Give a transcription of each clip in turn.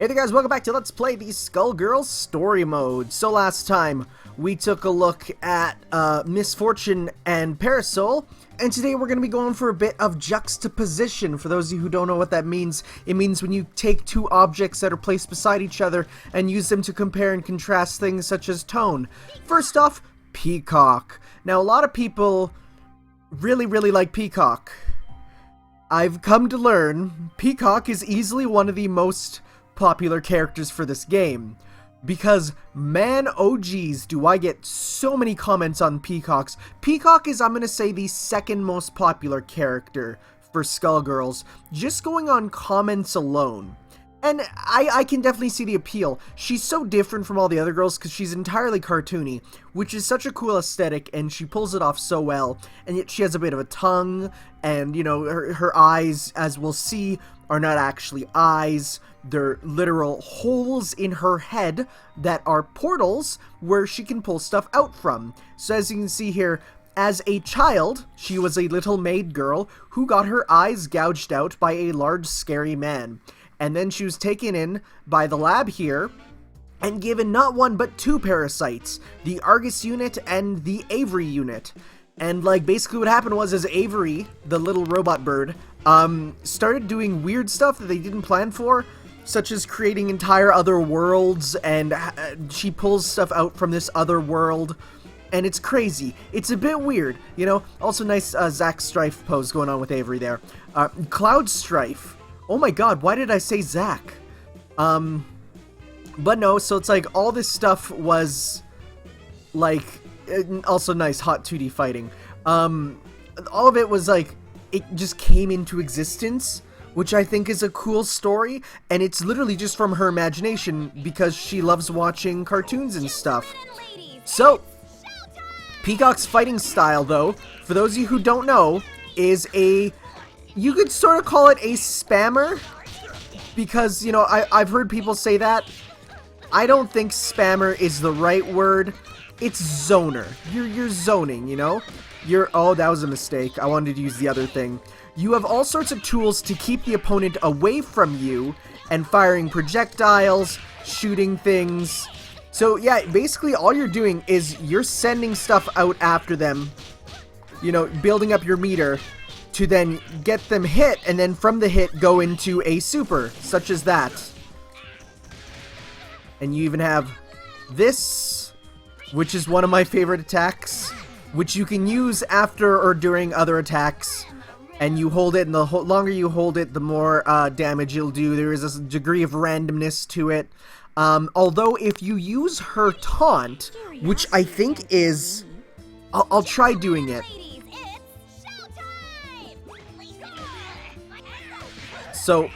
Hey there guys, welcome back to Let's Play the Skullgirls story mode. So last time, we took a look at Misfortune and Parasol, and today we're going to be going for a bit of juxtaposition. For those of you who don't know what that means, it means when you take two objects that are placed beside each other and use them to compare and contrast things such as tone. First off, Peacock. Now a lot of people really like Peacock. I've come to learn Peacock is easily one of the most popular characters for this game, because man, oh geez, do I get so many comments on Peacocks. Peacock is, I'm gonna say, the second most popular character for Skullgirls, just going on comments alone. And I can definitely see the appeal. She's so different from all the other girls because she's entirely cartoony, which is such a cool aesthetic, and she pulls it off so well. And yet she has a bit of a tongue, and you know, her eyes, as we'll see, are not actually eyes. They're literal holes in her head that are portals where she can pull stuff out from. So as you can see here, as a child, she was a little maid girl who got her eyes gouged out by a large scary man. And then she was taken in by the lab here and given not one but two parasites, the Argus unit and the Avery unit. And like basically what happened was, as Avery, the little robot bird, started doing weird stuff that they didn't plan for, such as creating entire other worlds, and she pulls stuff out from this other world, and it's crazy. It's a bit weird, you know. Also nice Zack Strife pose going on with Avery there. Cloud Strife. Oh my god, why did I say Zack? But no, so it's like all this stuff was like, also nice hot 2D fighting. All of it was like, it just came into existence, which I think is a cool story, and it's literally just from her imagination because she loves watching cartoons and stuff. So, Peacock's fighting style, though, for those of you who don't know, is you could sort of call it a spammer, because, you know, I've heard people say that. I don't think spammer is the right word. It's zoner. You're zoning, you know? Oh, that was a mistake. I wanted to use the other thing. You have all sorts of tools to keep the opponent away from you, and firing projectiles, shooting things. So yeah, basically all you're doing is you're sending stuff out after them, you know, building up your meter to then get them hit, and then from the hit go into a super, such as that. And you even have this, which is one of my favorite attacks, which you can use after or during other attacks. And you hold it, and the longer you hold it, the more damage you'll do. There is a degree of randomness to it. Although, if you use her taunt, which I think is... I'll try doing it. So,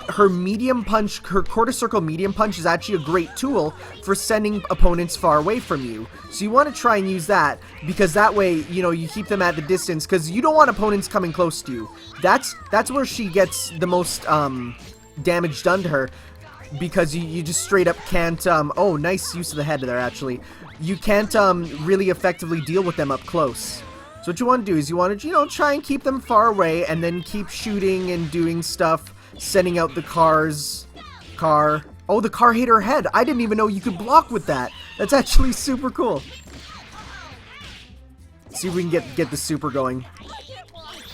her medium punch, her quarter circle medium punch is actually a great tool for sending opponents far away from you. So you want to try and use that, because that way, you know, you keep them at the distance, because you don't want opponents coming close to you. That's where she gets the most damage done to her, because you just straight up can't, oh, nice use of the head there, actually. You can't really effectively deal with them up close. So what you want to do is you want to, you know, try and keep them far away, and then keep shooting and doing stuff, sending out the car. Oh, the car hit her head. I didn't even know you could block with that. That's actually super cool. See if we can get the super going.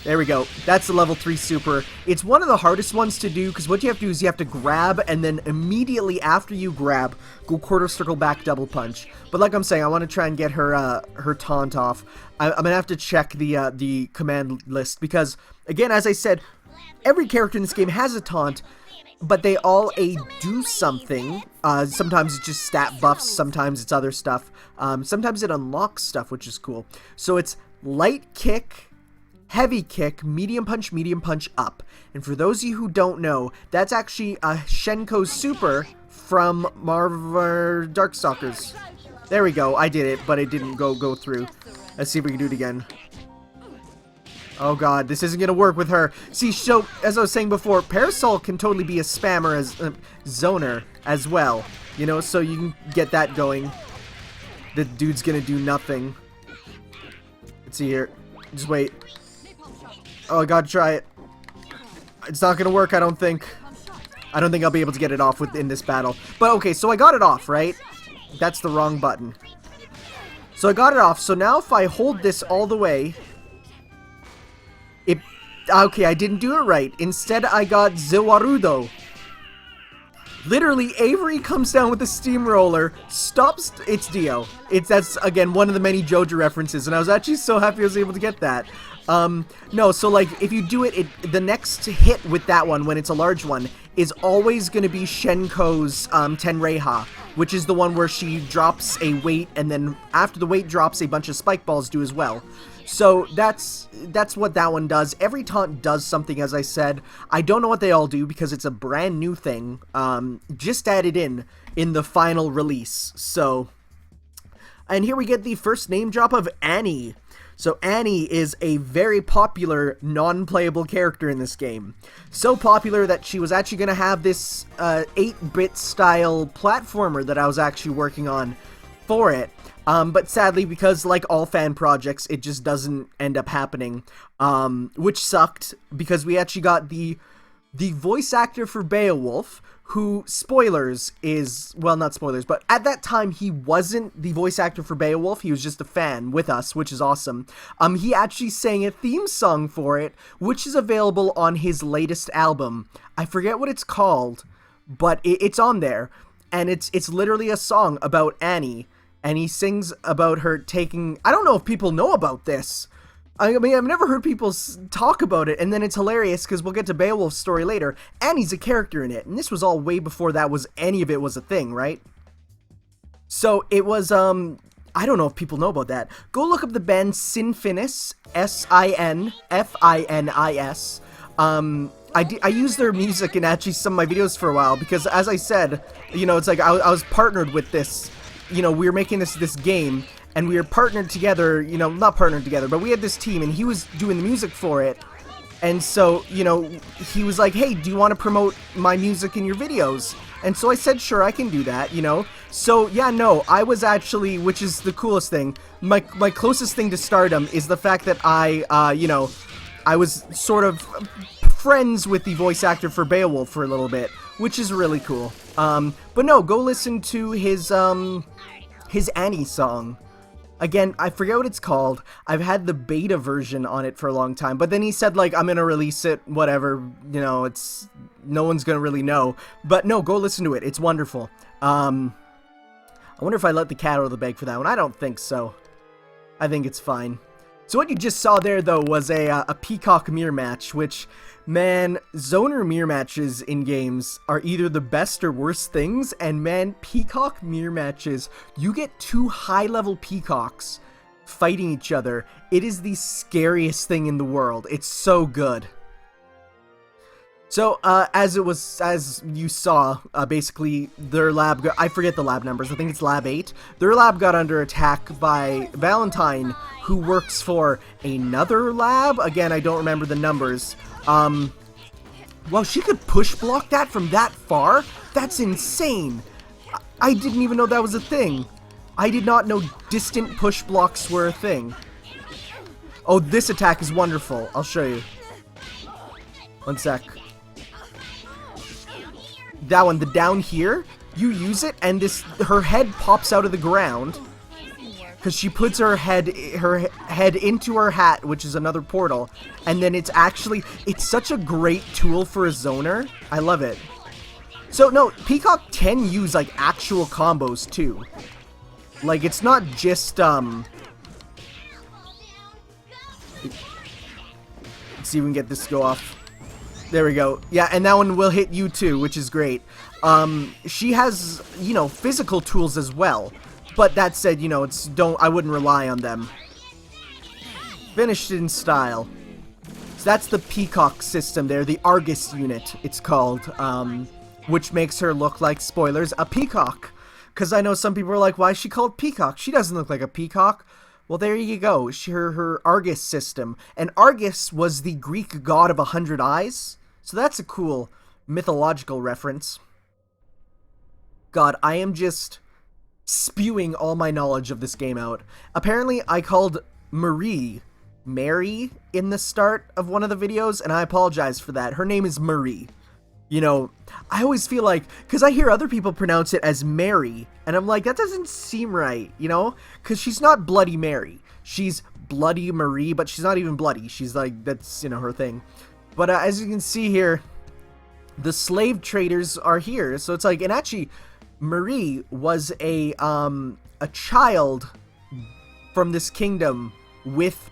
There we go. That's the level 3 super. It's one of the hardest ones to do, because what you have to do is you have to grab, and then immediately after you grab, go quarter circle back double punch. But like I'm saying, I want to try and get her taunt off. I'm gonna have to check the command list, because again, as I said, every character in this game has a taunt, but they all do something. Sometimes it's just stat buffs, sometimes it's other stuff. Sometimes it unlocks stuff, which is cool. So it's light kick, heavy kick, medium punch, up. And for those of you who don't know, that's actually a Shenko super from Marvel Darkstalkers. There we go, I did it, but it didn't go through. Let's see if we can do it again. Oh god, this isn't gonna work with her. See, so, as I was saying before, Parasol can totally be a spammer as zoner as well. You know, so you can get that going. The dude's gonna do nothing. Let's see here. Just wait. Oh, I gotta try it. It's not gonna work, I don't think. I don't think I'll be able to get it off within this battle. But okay, so I got it off, right? That's the wrong button. So I got it off. So now if I hold this all the way... Okay, I didn't do it right. Instead, I got Zewarudo. Literally, Avery comes down with a steamroller, stops... It's Dio. That's, again, one of the many JoJo references, and I was actually so happy I was able to get that. No, so, like, if you do it, the next hit with that one, when it's a large one, is always going to be Shenko's Tenreiha, which is the one where she drops a weight, and then after the weight drops, a bunch of spike balls do as well. So that's what that one does. Every taunt does something, as I said. I don't know what they all do because it's a brand new thing, just added in the final release. So, and here we get the first name drop of Annie. So Annie is a very popular non-playable character in this game. So popular that she was actually going to have this 8-bit style platformer that I was actually working on for it. But sadly, because like all fan projects, it just doesn't end up happening, which sucked because we actually got the voice actor for Beowulf, who, spoilers, is, well, not spoilers, but at that time, he wasn't the voice actor for Beowulf. He was just a fan with us, which is awesome. He actually sang a theme song for it, which is available on his latest album. I forget what it's called, but it's on there, and it's literally a song about Annie. And he sings about her taking... I don't know if people know about this. I mean, I've never heard people talk about it, and then it's hilarious because we'll get to Beowulf's story later. Annie's a character in it, and this was all way before any of it was a thing, right? So it was, I don't know if people know about that. Go look up the band Sinfinis, S-I-N-F-I-N-I-S. I used their music in actually some of my videos for a while because, as I said, you know, it's like I was partnered with this... You know, we were making this game, and we were partnered together, you know, not partnered together, but we had this team, and he was doing the music for it, and so, you know, he was like, hey, do you want to promote my music in your videos? And so I said, sure, I can do that, you know? So, yeah, no, I was actually, which is the coolest thing, my closest thing to stardom is the fact that you know, I was sort of friends with the voice actor for Beowulf for a little bit, which is really cool. But no, go listen to his Annie song. Again, I forget what it's called. I've had the beta version on it for a long time, but then he said, like, I'm gonna release it, whatever, you know, no one's gonna really know. But no, go listen to it. It's wonderful. I wonder if I let the cat out of the bag for that one. I don't think so. I think it's fine. So what you just saw there, though, was a Peacock mirror match, which, man, zoner mirror matches in games are either the best or worst things, and man, Peacock mirror matches, you get two high-level peacocks fighting each other. It is the scariest thing in the world. It's so good. So, as you saw, basically, their lab I forget the lab numbers, I think it's Lab 8. Their lab got under attack by Valentine, who works for another lab. Again, I don't remember the numbers. Well, she could push block that from that far? That's insane! I didn't even know that was a thing. I did not know distant push blocks were a thing. Oh, this attack is wonderful. I'll show you. One sec. That one, the down here, you use it, and her head pops out of the ground because she puts her head into her hat, which is another portal, and then it's such a great tool for a zoner. I love it. So no, Peacock can use like actual combos too. Like, it's not just let's see if we can get this to go off. There we go. Yeah, and that one will hit you too, which is great. She has, you know, physical tools as well. But that said, you know, I wouldn't rely on them. Finished in style. So that's the Peacock system there, the Argus unit, it's called. Which makes her look like, spoilers, a peacock. Because I know some people are like, why is she called Peacock? She doesn't look like a peacock. Well, there you go. Her Argus system. And Argus was the Greek god of 100 eyes. So that's a cool mythological reference. God, I am just spewing all my knowledge of this game out. Apparently, I called Mary in the start of one of the videos, and I apologize for that. Her name is Marie. You know, I always feel like, because I hear other people pronounce it as Mary, and I'm like, that doesn't seem right, you know? Because she's not Bloody Mary. She's Bloody Marie, but she's not even bloody. She's like, that's, you know, her thing. But as you can see here, the slave traders are here. So it's like, and actually, Marie was a child from this kingdom with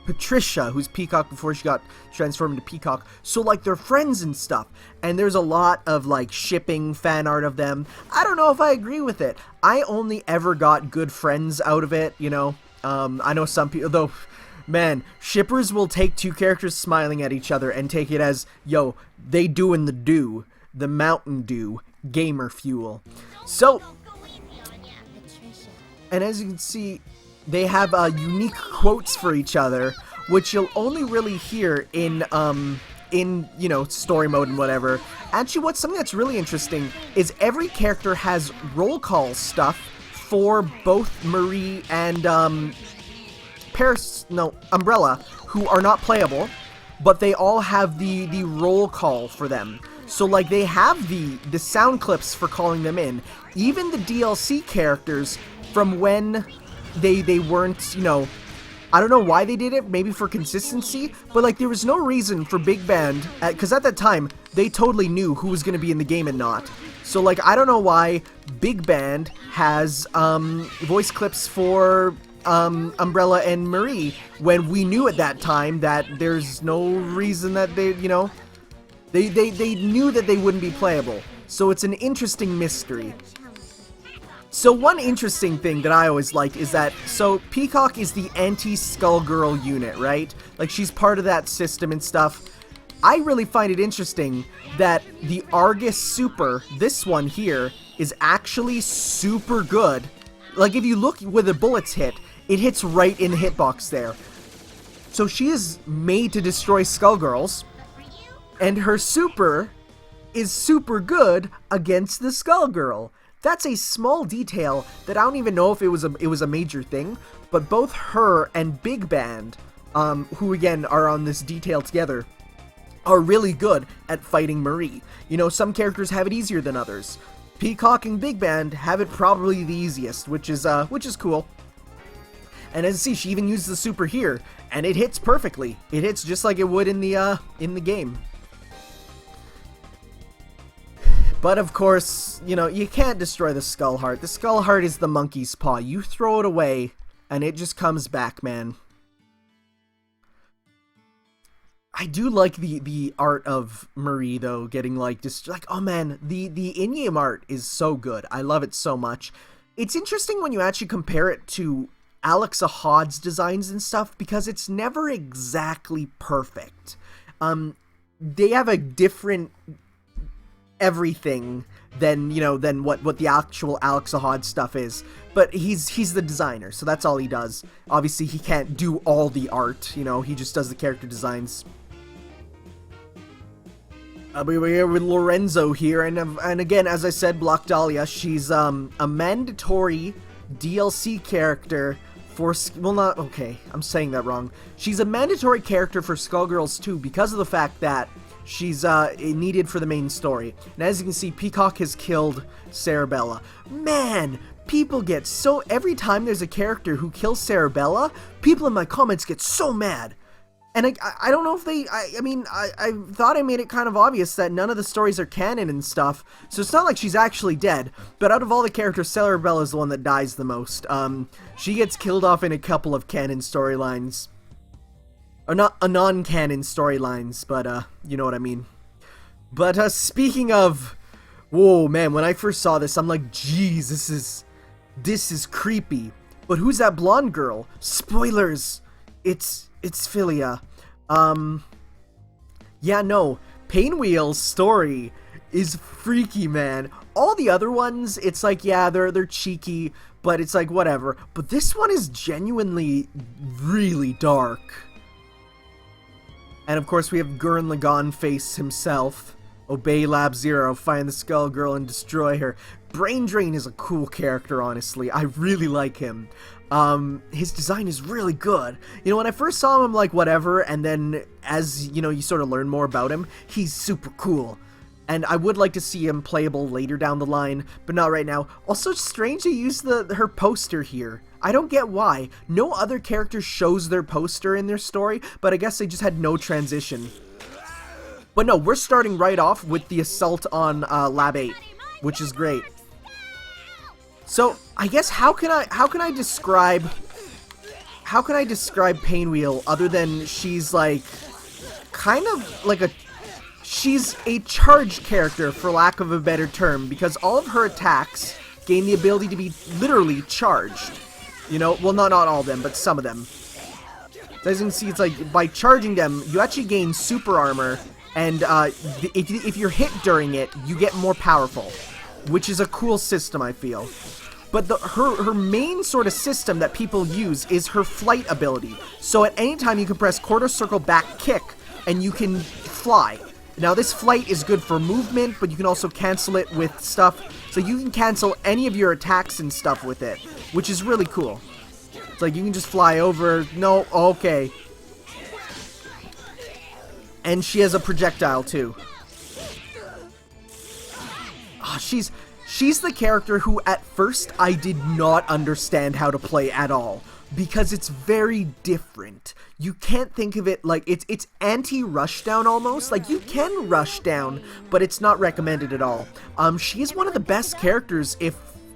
Patricia, who's Peacock before she got transformed into Peacock. So like they're friends and stuff, and there's a lot of like shipping fan art of them. I don't know if I agree with it. I only ever got good friends out of it, you know. I know some people, though, man, shippers will take two characters smiling at each other and take it as, yo, they doing the Mountain Dew, gamer fuel. So, and as you can see, they have unique quotes for each other, which you'll only really hear in you know, story mode and whatever. Actually, something that's really interesting is every character has roll call stuff for both Marie and Umbrella, who are not playable, but they all have the roll call for them. So like they have the sound clips for calling them in. Even the DLC characters from when they weren't, you know, I don't know why they did it, maybe for consistency, but like there was no reason for Big Band, because at that time they totally knew who was going to be in the game and not. So like I don't know why Big Band has voice clips for Umbrella and Marie when we knew at that time that there's no reason that they, you know, they knew that they wouldn't be playable. So it's an interesting mystery. So one interesting thing that I always like is that, so Peacock is the anti-Skullgirl unit, right? Like she's part of that system and stuff. I really find it interesting that the Argus Super, this one here, is actually super good. Like if you look where the bullets hit, it hits right in the hitbox there. So she is made to destroy Skullgirls, and her super is super good against the Skullgirl. That's a small detail that I don't even know if it was a major thing, but both her and Big Band, who again are on this detail together, are really good at fighting Marie. You know, some characters have it easier than others. Peacock and Big Band have it probably the easiest, which is cool. And as you see, she even uses the super here, and it hits perfectly. It hits just like it would in the game. But of course, you know, you can't destroy the Skull Heart. The Skull Heart is the monkey's paw. You throw it away, and it just comes back, man. I do like the art of Marie, though, getting like, just like, oh man, the in-game art is so good. I love it so much. It's interesting when you actually compare it to Alex Ahad's designs and stuff, because it's never exactly perfect. They have a different everything than, you know, than what the actual Alex Ahad stuff is, but he's the designer, so that's all he does. Obviously he can't do all the art, you know, he just does the character designs. We're here with Lorenzo here, and again, as I said, Block Dahlia, she's a mandatory DLC character for, well, not, okay, I'm saying that wrong. She's a mandatory character for Skullgirls 2 because of the fact that she's needed for the main story. And as you can see, Peacock has killed Cerebella. Man, people get so, every time there's a character who kills Cerebella, people in my comments get so mad. And I don't know if they, I mean, I thought I made it kind of obvious that none of the stories are canon and stuff, so it's not like she's actually dead, but out of all the characters, Cerebella is the one that dies the most. She gets killed off in a couple of canon storylines. Or not, non-canon storylines, but, you know what I mean. But, speaking of, whoa, man, when I first saw this, I'm like, geez, this is creepy. But who's that blonde girl? Spoilers! It's Philia. Yeah, no, Painwheel's story is freaky, man. All the other ones, it's like, yeah, they're cheeky, but it's like, whatever. But this one is genuinely really dark. And of course we have Gurren Lagann Face himself. Obey Lab Zero, find the Skull Girl and destroy her. Brain Drain is a cool character, honestly. I really like him. His design is really good. You know, when I first saw him, I'm like, whatever, and then as, you know, you sort of learn more about him, he's super cool. And I would like to see him playable later down the line, but not right now. Also, strange to use her poster here. I don't get why. No other character shows their poster in their story, but I guess they just had no transition. But no, we're starting right off with the assault on Lab 8, which is great. So, I guess how can I describe Painwheel other than she's like kind of like she's a charge character, for lack of a better term, because all of her attacks gain the ability to be literally charged. You know, well, not all of them, but some of them. As you can see, it's like by charging them, you actually gain super armor, and if you're hit during it, you get more powerful, which is a cool system, I feel. But her main sort of system that people use is her flight ability. So at any time, you can press quarter circle back kick, and you can fly. Now, this flight is good for movement, but you can also cancel it with stuff. So you can cancel any of your attacks and stuff with it, which is really cool. It's like you can just fly over. No, okay. And she has a projectile, too. Oh, she's the character who, at first, I did not understand how to play at all. Because it's very different. You can't think of it like it's anti-rushdown almost. Like, you can rush down, but it's not recommended at all. She is one of the best characters, if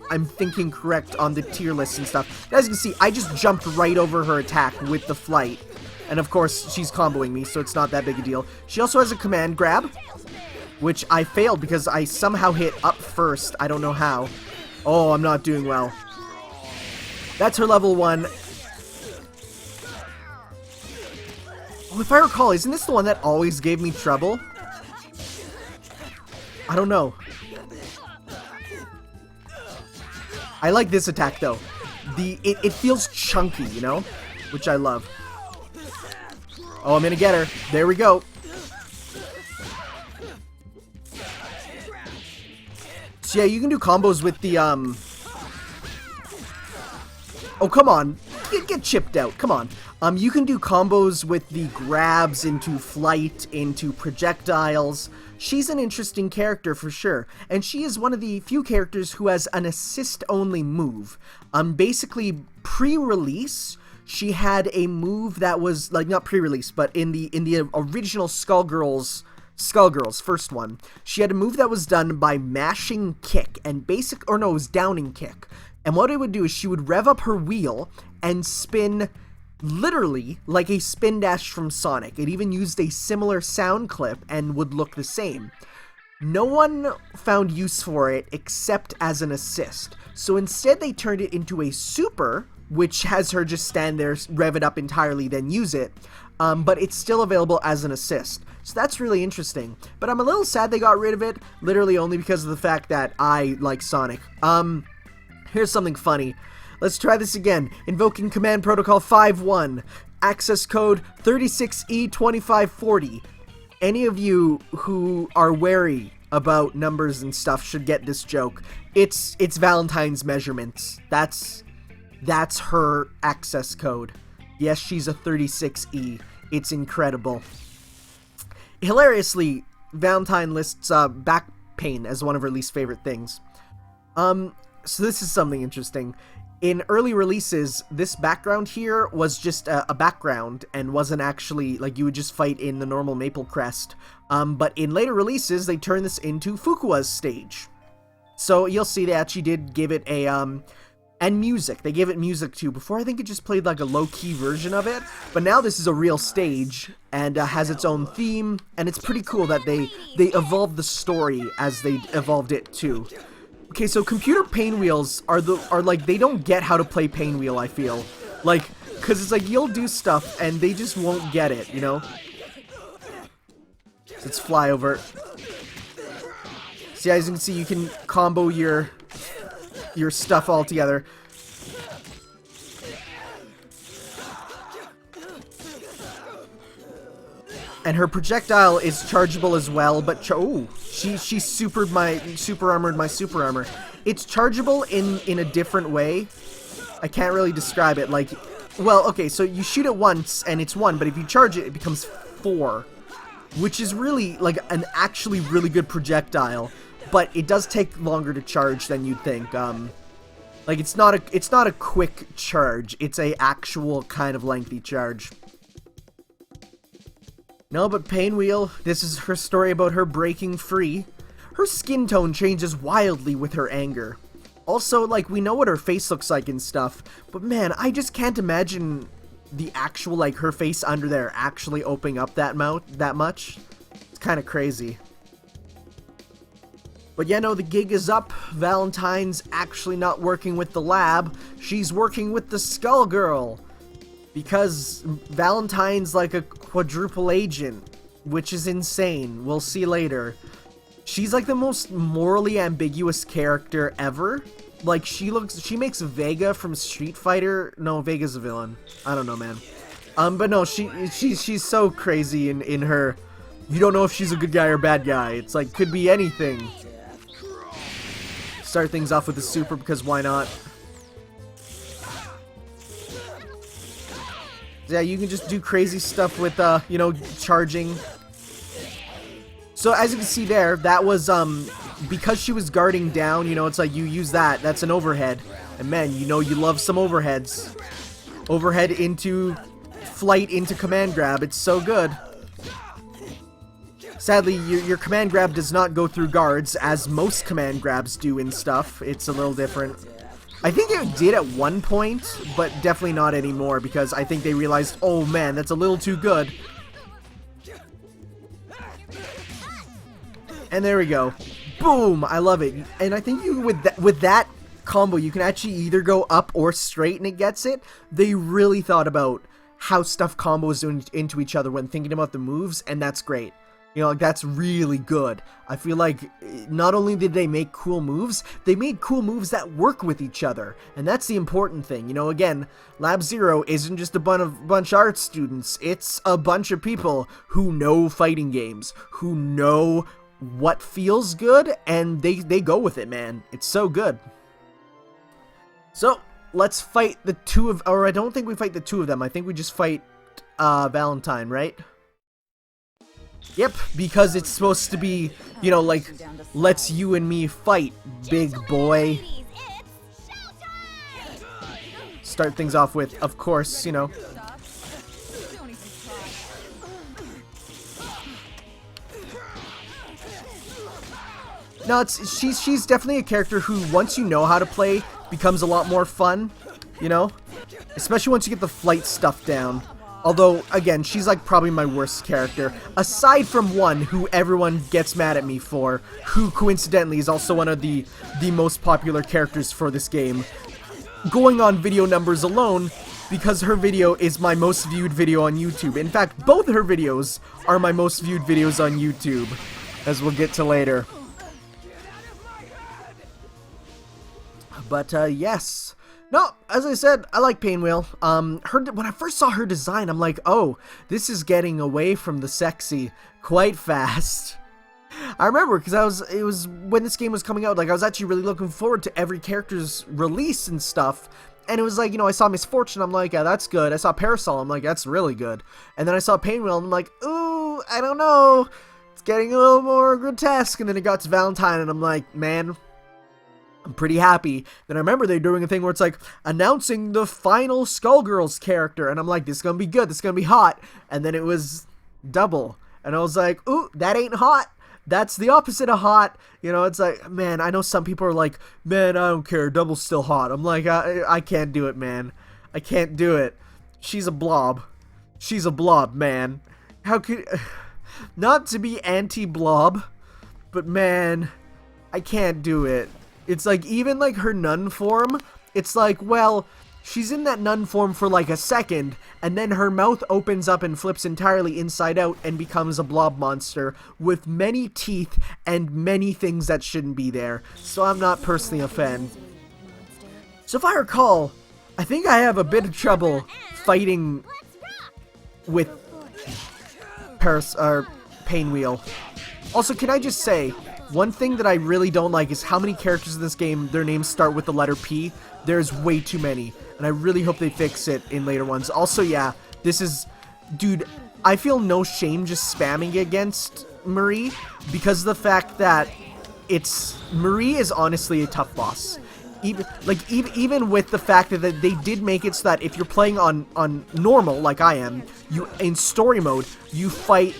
I'm thinking correct on the tier list and stuff. As you can see, I just jumped right over her attack with the flight. And of course, she's comboing me, so it's not that big a deal. She also has a command grab, which I failed because I somehow hit up first. I don't know how. Oh, I'm not doing well. That's her level 1. Oh, if I recall, isn't this the one that always gave me trouble? I don't know. I like this attack, though. It feels chunky, you know? Which I love. Oh, I'm gonna get her. There we go. So yeah, you can do combos with the, Oh, come on. Get chipped out. Come on. You can do combos with the grabs into flight, into projectiles. She's an interesting character for sure. And she is one of the few characters who has an assist-only move. Basically, pre-release, she had a move that was, like, not pre-release, but in the original Skullgirls first one, she had a move that was done by mashing kick and it was downing kick. And what it would do is she would rev up her wheel and spin literally like a spin dash from Sonic. It even used a similar sound clip and would look the same. No one found use for it except as an assist. So instead they turned it into a super, which has her just stand there, rev it up entirely, then use it. But it's still available as an assist. So that's really interesting. But I'm a little sad they got rid of it, literally only because of the fact that I like Sonic. Here's something funny. Let's try this again. Invoking Command Protocol 5.1. Access code 36E2540. Any of you who are wary about numbers and stuff should get this joke. It's Valentine's measurements. That's her access code. Yes, she's a 36E. It's incredible. Hilariously, Valentine lists back pain as one of her least favorite things. So this is something interesting. In early releases, this background here was just a background and wasn't actually, like, you would just fight in the normal Maple Crest. But in later releases, they turned this into Fuqua's stage. So you'll see they actually did give it a, and music. They gave it music too. Before, I think it just played like a low-key version of it. But now this is a real stage and has its own theme. And it's pretty cool that they evolved the story as they evolved it too. Okay, so computer Painwheels are like, they don't get how to play Painwheel, I feel. Like, because it's like, you'll do stuff, and they just won't get it, you know? Let's fly over. See, as you can see, you can combo your stuff all together. And her projectile is chargeable as well, but she super armored my super armor. It's chargeable in a different way. I can't really describe it. Like, well, okay, so you shoot it once and it's 1, but if you charge it, it becomes 4. which is really like an actually really good projectile, but it does take longer to charge than you'd think. Like it's not a quick charge. It's a actual kind of lengthy charge. No, but Painwheel, this is her story about her breaking free. Her skin tone changes wildly with her anger. Also, like, we know what her face looks like and stuff, but man, I just can't imagine the actual, like, her face under there actually opening up that much. It's kind of crazy. But yeah, no, the gig is up. Valentine's actually not working with the lab. She's working with the Skullgirl. Because Valentine's like a quadruple agent, which is insane. We'll see later. She's like the most morally ambiguous character ever. Like, she makes Vega from Street Fighter. No, Vega's a villain. I don't know, man. But no, she's so crazy in her. You don't know if she's a good guy or bad guy. It's like, could be anything. Start things off with the super, because why not? Yeah, you can just do crazy stuff with, you know, charging. So as you can see there, that was, because she was guarding down, you know, it's like you use that. That's an overhead. And man, you know you love some overheads. Overhead into flight into command grab. It's so good. Sadly, your command grab does not go through guards, as most command grabs do in stuff. It's a little different. I think it did at one point, but definitely not anymore, because I think they realized, oh man, that's a little too good. And there we go. Boom! I love it. And I think you with that combo, you can actually either go up or straight and it gets it. They really thought about how stuff combos into each other when thinking about the moves, and that's great. You know, like, that's really good. I feel like not only did they make cool moves, they made cool moves that work with each other. And that's the important thing. You know, again, Lab Zero isn't just a bunch of art students. It's a bunch of people who know fighting games, who know what feels good, and they go with it, man. It's so good. So, let's fight the two of... Or I don't think we fight the two of them. I think we just fight Valentine, right? Yep, because it's supposed to be, you know, like, let's you and me fight, big boy. Start things off with, of course, you know. No, she's definitely a character who, once you know how to play, becomes a lot more fun, you know? Especially once you get the flight stuff down. Although, again, she's like probably my worst character, aside from one who everyone gets mad at me for, who coincidentally is also one of the most popular characters for this game. Going on video numbers alone, because her video is my most viewed video on YouTube. In fact, both her videos are my most viewed videos on YouTube, as we'll get to later. But, yes. No, as I said, I like Painwheel. When I first saw her design, I'm like, oh, this is getting away from the sexy quite fast. I remember, because it was when this game was coming out, like, I was actually really looking forward to every character's release and stuff. And it was like, you know, I saw Misfortune, I'm like, yeah, that's good. I saw Parasol, I'm like, that's really good. And then I saw Painwheel, and I'm like, ooh, I don't know. It's getting a little more grotesque. And then it got to Valentine, and I'm like, man, I'm pretty happy. Then I remember they're doing a thing where it's like, announcing the final Skullgirls character. And I'm like, this is going to be good. This is going to be hot. And then it was double. And I was like, ooh, that ain't hot. That's the opposite of hot. You know, it's like, man, I know some people are like, man, I don't care. Double's still hot. I'm like, I can't do it, man. I can't do it. She's a blob. She's a blob, man. How could... Not to be anti-blob, but man, I can't do it. It's like, even like her nun form, it's like, well, she's in that nun form for like a second, and then her mouth opens up and flips entirely inside out and becomes a blob monster with many teeth and many things that shouldn't be there. So I'm not personally a fan. So if I recall, I think I have a bit of trouble fighting with Painwheel. Also, can I just say, one thing that I really don't like is how many characters in this game, their names start with the letter P. There's way too many, and I really hope they fix it in later ones. Also, yeah, this is... Dude, I feel no shame just spamming against Marie because of the fact that Marie is honestly a tough boss. Even with the fact that they did make it so that if you're playing on normal like I am, in story mode, you fight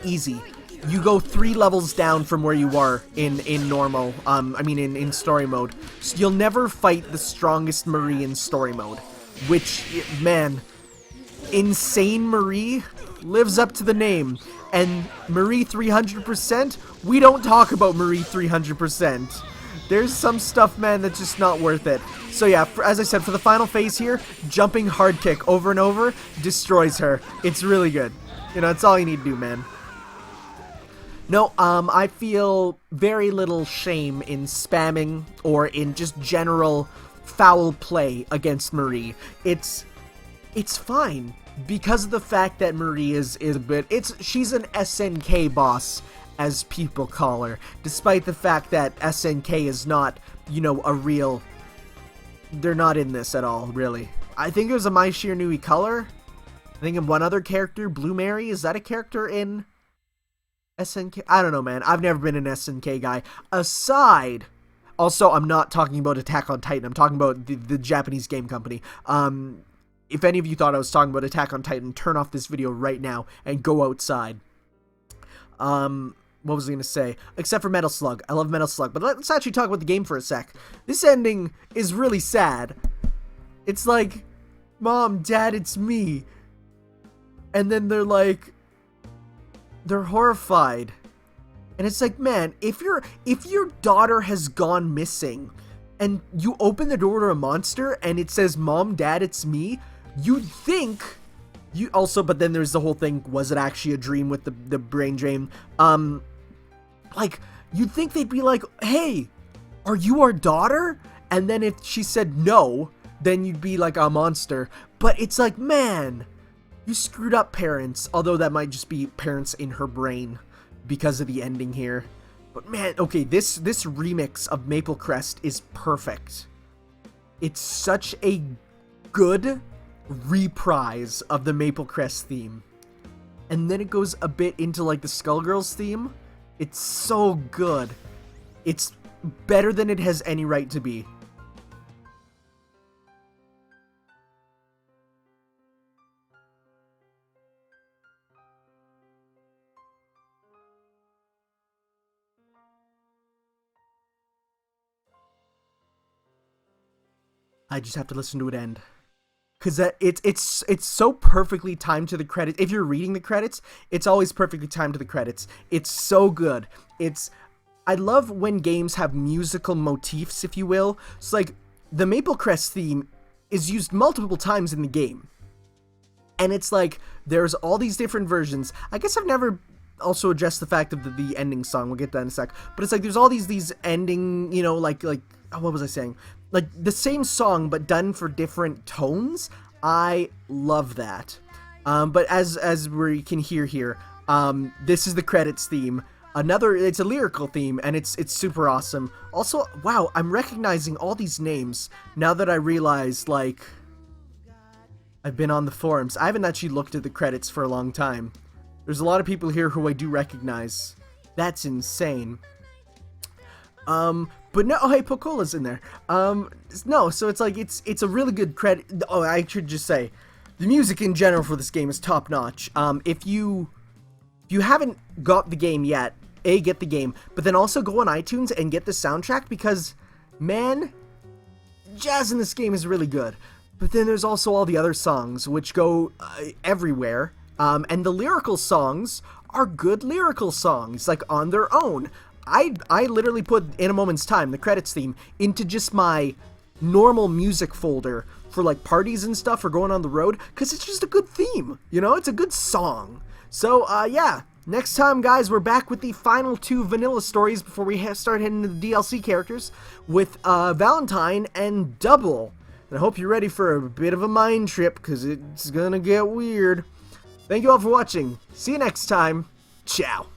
easy. You go 3 levels down from where you are in normal, in story mode. So you'll never fight the strongest Marie in story mode, which, man, Insane Marie lives up to the name. And Marie 300%, we don't talk about Marie 300%. There's some stuff, man, that's just not worth it. So yeah, as I said, for the final phase here, jumping hard kick over and over destroys her. It's really good. You know, that's all you need to do, man. No, I feel very little shame in spamming or in just general foul play against Marie. It's fine because of the fact that Marie is a bit. She's an SNK boss, as people call her, despite the fact that SNK is not, you know, a real. They're not in this at all, really. I think it was a My Sheer Nui Color. I think of one other character, Blue Mary. Is that a character in SNK? I don't know, man. I've never been an SNK guy. Aside, also, I'm not talking about Attack on Titan. I'm talking about the Japanese game company. If any of you thought I was talking about Attack on Titan, turn off this video right now and go outside. What was I gonna say? Except for Metal Slug. I love Metal Slug. But let's actually talk about the game for a sec. This ending is really sad. It's like, Mom, Dad, it's me. And then they're like, they're horrified. And it's like, man, if your daughter has gone missing and you open the door to a monster and it says, Mom, Dad, it's me, you'd think you also, but then there's the whole thing, was it actually a dream with the brain drain? Like, you'd think they'd be like, hey, are you our daughter? And then if she said no, then you'd be like a monster. But it's like, man, you screwed up, parents. Although that might just be parents in her brain because of the ending here. But man, okay, this remix of Maple Crest is perfect. It's such a good reprise of the Maple Crest theme. And then it goes a bit into like the Skullgirls theme. It's so good. It's better than it has any right to be. I just have to listen to it end. Because it's so perfectly timed to the credits. If you're reading the credits, it's always perfectly timed to the credits. It's so good. I love when games have musical motifs, if you will. So like, the Maple Crest theme is used multiple times in the game. And it's like, there's all these different versions. I guess I've never also addressed the fact of the ending song. We'll get to that in a sec. But it's like, there's all these ending, you know, like, oh, what was I saying? Like, the same song, but done for different tones. I love that. But as we can hear here, this is the credits theme. It's a lyrical theme, and it's super awesome. Also, wow, I'm recognizing all these names now that I realize, like, I've been on the forums. I haven't actually looked at the credits for a long time. There's a lot of people here who I do recognize. That's insane. But no, oh, hey, Pocola's in there. No, so it's like, it's a really good credit. Oh, I should just say, the music in general for this game is top notch. If you haven't got the game yet, get the game, but then also go on iTunes and get the soundtrack because, man, jazz in this game is really good. But then there's also all the other songs which go everywhere. And the lyrical songs are good lyrical songs, like on their own. I literally put In a Moment's Time, the credits theme, into just my normal music folder for like parties and stuff or going on the road, because it's just a good theme, you know? It's a good song. So, yeah, next time, guys, we're back with the final 2 vanilla stories before we start heading into the DLC characters with Valentine and Double. And I hope you're ready for a bit of a mind trip, because it's gonna get weird. Thank you all for watching. See you next time. Ciao.